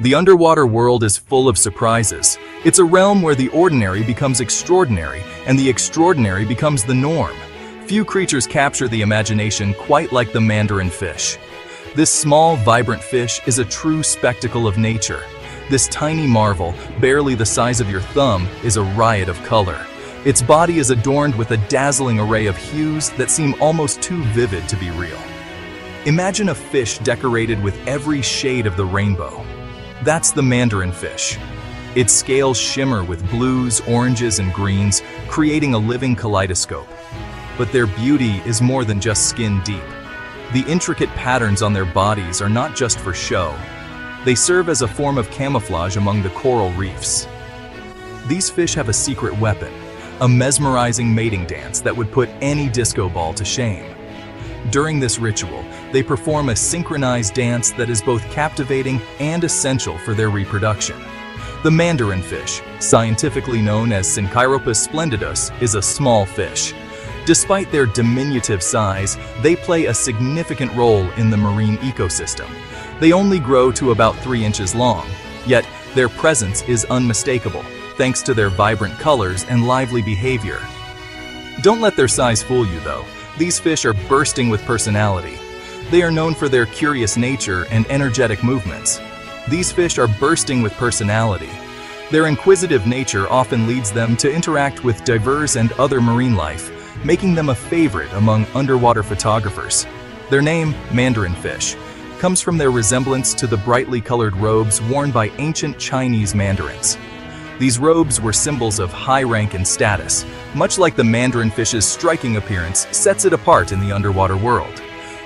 The underwater world is full of surprises. It's a realm where the ordinary becomes extraordinary, and the extraordinary becomes the norm. Few creatures capture the imagination quite like the mandarinfish. This small, vibrant fish is a true spectacle of nature. This tiny marvel, barely the size of your thumb, is a riot of color. Its body is adorned with a dazzling array of hues that seem almost too vivid to be real. Imagine a fish decorated with every shade of the rainbow. That's the mandarinfish. Its scales shimmer with blues, oranges, and greens, creating a living kaleidoscope. But their beauty is more than just skin deep. The intricate patterns on their bodies are not just for show. They serve as a form of camouflage among the coral reefs. These fish have a secret weapon, a mesmerizing mating dance that would put any disco ball to shame. During this ritual, they perform a synchronized dance that is both captivating and essential for their reproduction. The mandarinfish, scientifically known as Syncheiropus splendidus, is a small fish. Despite their diminutive size, they play a significant role in the marine ecosystem. They only grow to about 3 inches long, yet their presence is unmistakable, thanks to their vibrant colors and lively behavior. Don't let their size fool you, though. These fish are bursting with personality. They are known for their curious nature and energetic movements. These fish are bursting with personality. Their inquisitive nature often leads them to interact with diverse and other marine life, making them a favorite among underwater photographers. Their name, mandarinfish, comes from their resemblance to the brightly colored robes worn by ancient Chinese mandarins. These robes were symbols of high rank and status, much like the mandarinfish's striking appearance sets it apart in the underwater world.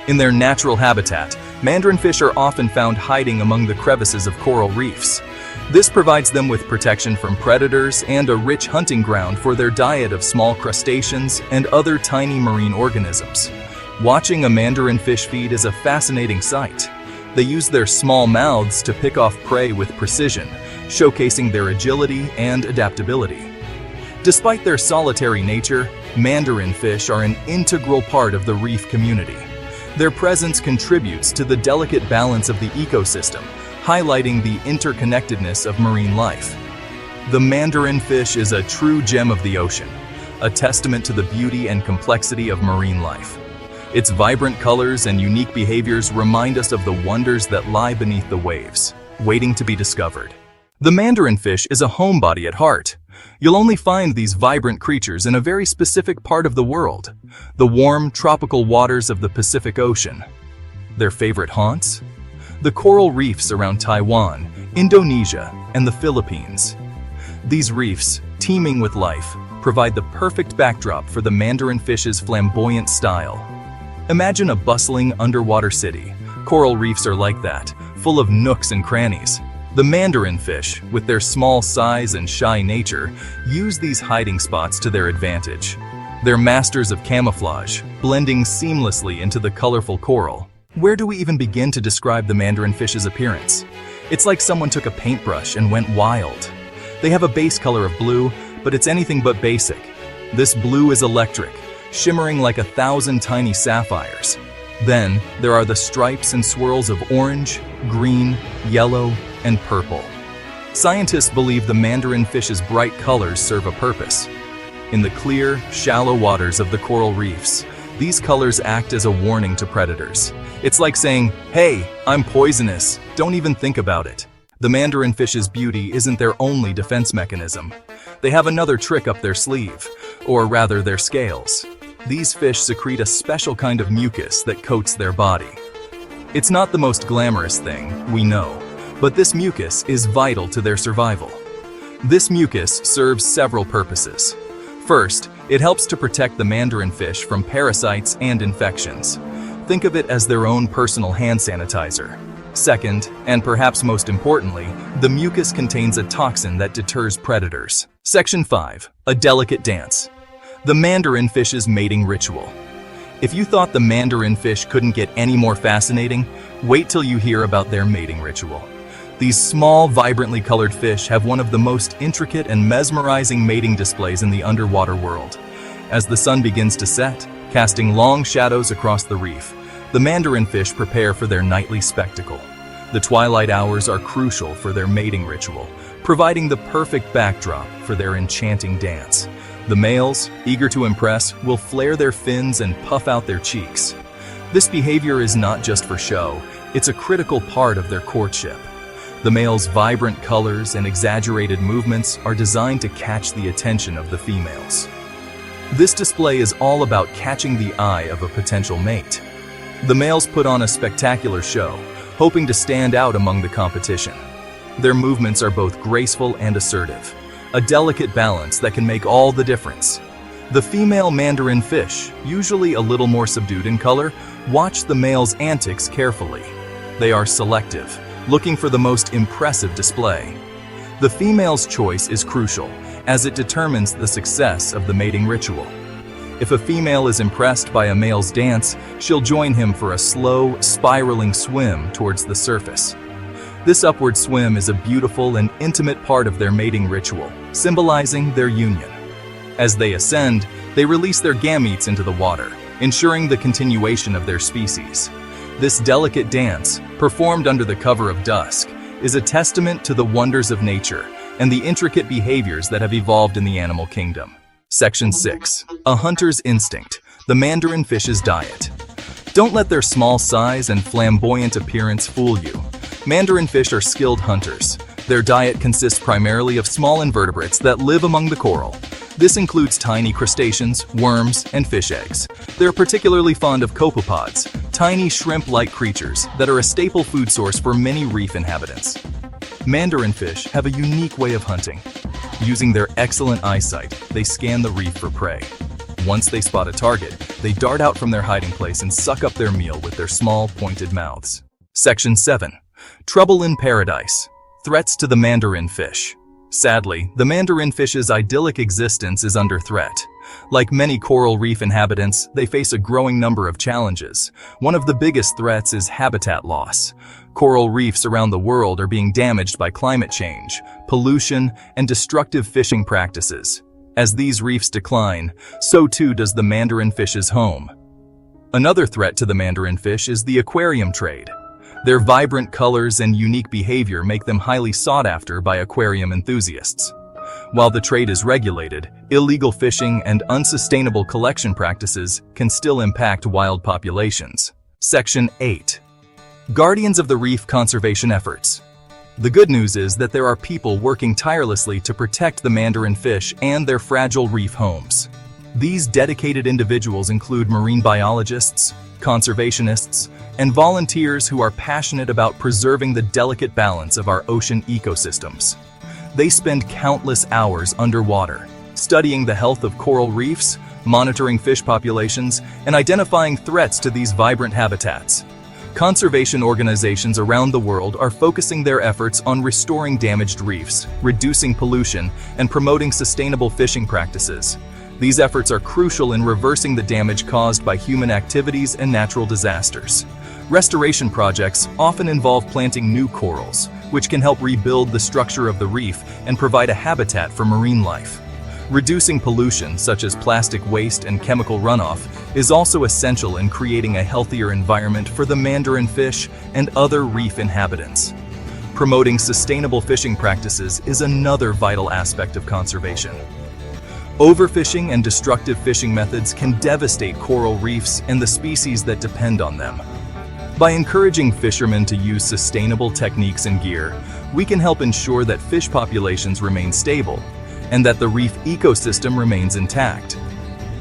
In their natural habitat, mandarinfish are often found hiding among the crevices of coral reefs. This provides them with protection from predators and a rich hunting ground for their diet of small crustaceans and other tiny marine organisms. Watching a mandarinfish feed is a fascinating sight. They use their small mouths to pick off prey with precision, showcasing their agility and adaptability. Despite their solitary nature, mandarinfish are an integral part of the reef community. Their presence contributes to the delicate balance of the ecosystem, highlighting the interconnectedness of marine life. The mandarinfish is a true gem of the ocean, a testament to the beauty and complexity of marine life. Its vibrant colors and unique behaviors remind us of the wonders that lie beneath the waves, waiting to be discovered. The mandarinfish is a homebody at heart. You'll only find these vibrant creatures in a very specific part of the world, the warm, tropical waters of the Pacific Ocean. Their favorite haunts? The coral reefs around Taiwan, Indonesia, and the Philippines. These reefs, teeming with life, provide the perfect backdrop for the mandarinfish's flamboyant style. Imagine a bustling underwater city. Coral reefs are like that, full of nooks and crannies. The mandarinfish, with their small size and shy nature, use these hiding spots to their advantage. They're masters of camouflage, blending seamlessly into the colorful coral. Where do we even begin to describe the mandarinfish's appearance? It's like someone took a paintbrush and went wild. They have a base color of blue, but it's anything but basic. This blue is electric, shimmering like 1,000 tiny sapphires. Then, there are the stripes and swirls of orange, green, yellow, and purple. Scientists believe the mandarinfish's bright colors serve a purpose. In the clear, shallow waters of the coral reefs, these colors act as a warning to predators. It's like saying, "Hey, I'm poisonous, don't even think about it." The mandarinfish's beauty isn't their only defense mechanism. They have another trick up their sleeve, or rather their scales. These fish secrete a special kind of mucus that coats their body. It's not the most glamorous thing, we know, but this mucus is vital to their survival. This mucus serves several purposes. First, it helps to protect the mandarinfish from parasites and infections. Think of it as their own personal hand sanitizer. Second, and perhaps most importantly, the mucus contains a toxin that deters predators. Section 5. A delicate dance. The mandarinfish's mating ritual. If you thought the mandarinfish couldn't get any more fascinating, wait till you hear about their mating ritual. These small, vibrantly colored fish have one of the most intricate and mesmerizing mating displays in the underwater world. As the sun begins to set, casting long shadows across the reef, the mandarinfish prepare for their nightly spectacle. The twilight hours are crucial for their mating ritual, providing the perfect backdrop for their enchanting dance. The males, eager to impress, will flare their fins and puff out their cheeks. This behavior is not just for show, it's a critical part of their courtship. The male's vibrant colors and exaggerated movements are designed to catch the attention of the females. This display is all about catching the eye of a potential mate. The males put on a spectacular show, hoping to stand out among the competition. Their movements are both graceful and assertive, a delicate balance that can make all the difference. The female mandarin fish, usually a little more subdued in color, watch the male's antics carefully. They are selective, looking for the most impressive display. The female's choice is crucial, as it determines the success of the mating ritual. If a female is impressed by a male's dance, she'll join him for a slow, spiraling swim towards the surface. This upward swim is a beautiful and intimate part of their mating ritual, symbolizing their union. As they ascend, they release their gametes into the water, ensuring the continuation of their species. This delicate dance, performed under the cover of dusk, is a testament to the wonders of nature and the intricate behaviors that have evolved in the animal kingdom. Section 6. A hunter's instinct, the mandarin fish's diet. Don't let their small size and flamboyant appearance fool you. Mandarin fish are skilled hunters. Their diet consists primarily of small invertebrates that live among the coral. This includes tiny crustaceans, worms, and fish eggs. They're particularly fond of copepods, tiny shrimp-like creatures that are a staple food source for many reef inhabitants. Mandarin fish have a unique way of hunting. Using their excellent eyesight, they scan the reef for prey. Once they spot a target, they dart out from their hiding place and suck up their meal with their small, pointed mouths. Section 7. Trouble in paradise. Threats to the mandarin fish. Sadly, the mandarin fish's idyllic existence is under threat. Like many coral reef inhabitants, they face a growing number of challenges. One of the biggest threats is habitat loss. Coral reefs around the world are being damaged by climate change, pollution, and destructive fishing practices. As these reefs decline, so too does the mandarin fish's home. Another threat to the mandarin fish is the aquarium trade. Their vibrant colors and unique behavior make them highly sought after by aquarium enthusiasts. While the trade is regulated, illegal fishing and unsustainable collection practices can still impact wild populations. Section 8. Guardians of the reef conservation efforts. The good news is that there are people working tirelessly to protect the mandarin fish and their fragile reef homes. These dedicated individuals include marine biologists, conservationists, and volunteers who are passionate about preserving the delicate balance of our ocean ecosystems. They spend countless hours underwater, studying the health of coral reefs, monitoring fish populations, and identifying threats to these vibrant habitats. Conservation organizations around the world are focusing their efforts on restoring damaged reefs, reducing pollution, and promoting sustainable fishing practices. These efforts are crucial in reversing the damage caused by human activities and natural disasters. Restoration projects often involve planting new corals, which can help rebuild the structure of the reef and provide a habitat for marine life. Reducing pollution, such as plastic waste and chemical runoff, is also essential in creating a healthier environment for the mandarin fish and other reef inhabitants. Promoting sustainable fishing practices is another vital aspect of conservation. Overfishing and destructive fishing methods can devastate coral reefs and the species that depend on them. By encouraging fishermen to use sustainable techniques and gear, we can help ensure that fish populations remain stable and that the reef ecosystem remains intact.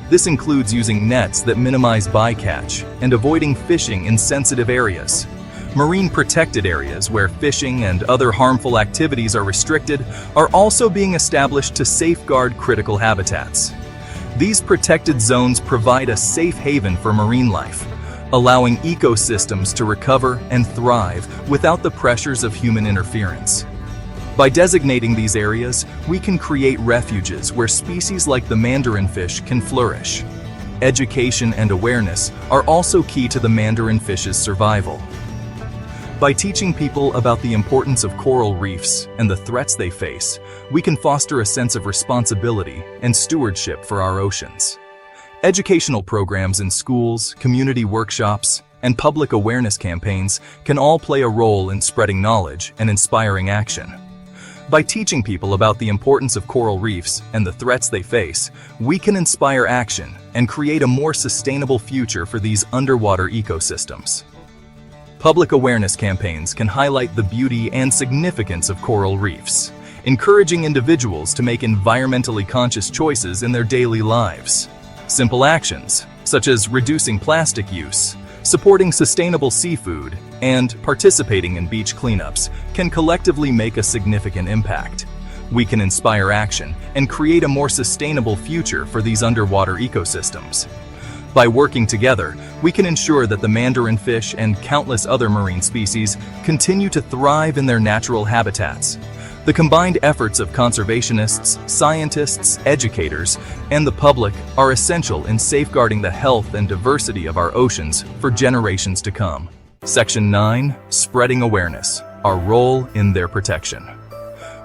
This includes using nets that minimize bycatch and avoiding fishing in sensitive areas. Marine protected areas where fishing and other harmful activities are restricted are also being established to safeguard critical habitats. These protected zones provide a safe haven for marine life, allowing ecosystems to recover and thrive without the pressures of human interference. By designating these areas, we can create refuges where species like the mandarin fish can flourish. Education and awareness are also key to the mandarin fish's survival. By teaching people about the importance of coral reefs and the threats they face, we can foster a sense of responsibility and stewardship for our oceans. Educational programs in schools, community workshops, and public awareness campaigns can all play a role in spreading knowledge and inspiring action. By teaching people about the importance of coral reefs and the threats they face, we can inspire action and create a more sustainable future for these underwater ecosystems. Public awareness campaigns can highlight the beauty and significance of coral reefs, encouraging individuals to make environmentally conscious choices in their daily lives. Simple actions, such as reducing plastic use, supporting sustainable seafood, and participating in beach cleanups, can collectively make a significant impact. We can inspire action and create a more sustainable future for these underwater ecosystems. By working together, we can ensure that the mandarinfish and countless other marine species continue to thrive in their natural habitats. The combined efforts of conservationists, scientists, educators, and the public are essential in safeguarding the health and diversity of our oceans for generations to come. Section 9. Spreading awareness. Our role in their protection.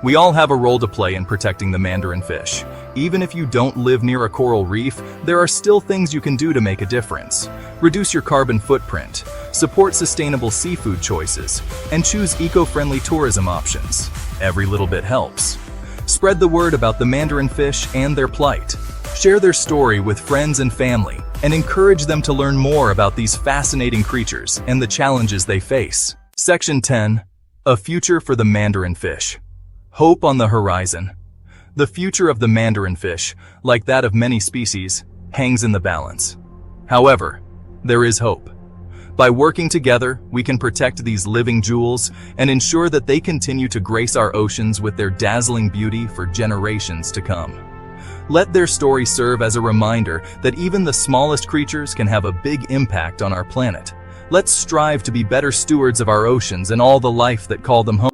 We all have a role to play in protecting the mandarinfish. Even if you don't live near a coral reef, there are still things you can do to make a difference. Reduce your carbon footprint, support sustainable seafood choices, and choose eco-friendly tourism options. Every little bit helps. Spread the word about the mandarinfish and their plight. Share their story with friends and family, and encourage them to learn more about these fascinating creatures and the challenges they face. Section 10. A future for the mandarinfish. Hope on the horizon. The future of the mandarinfish, like that of many species, hangs in the balance. However, there is hope. By working together, we can protect these living jewels and ensure that they continue to grace our oceans with their dazzling beauty for generations to come. Let their story serve as a reminder that even the smallest creatures can have a big impact on our planet. Let's strive to be better stewards of our oceans and all the life that call them home.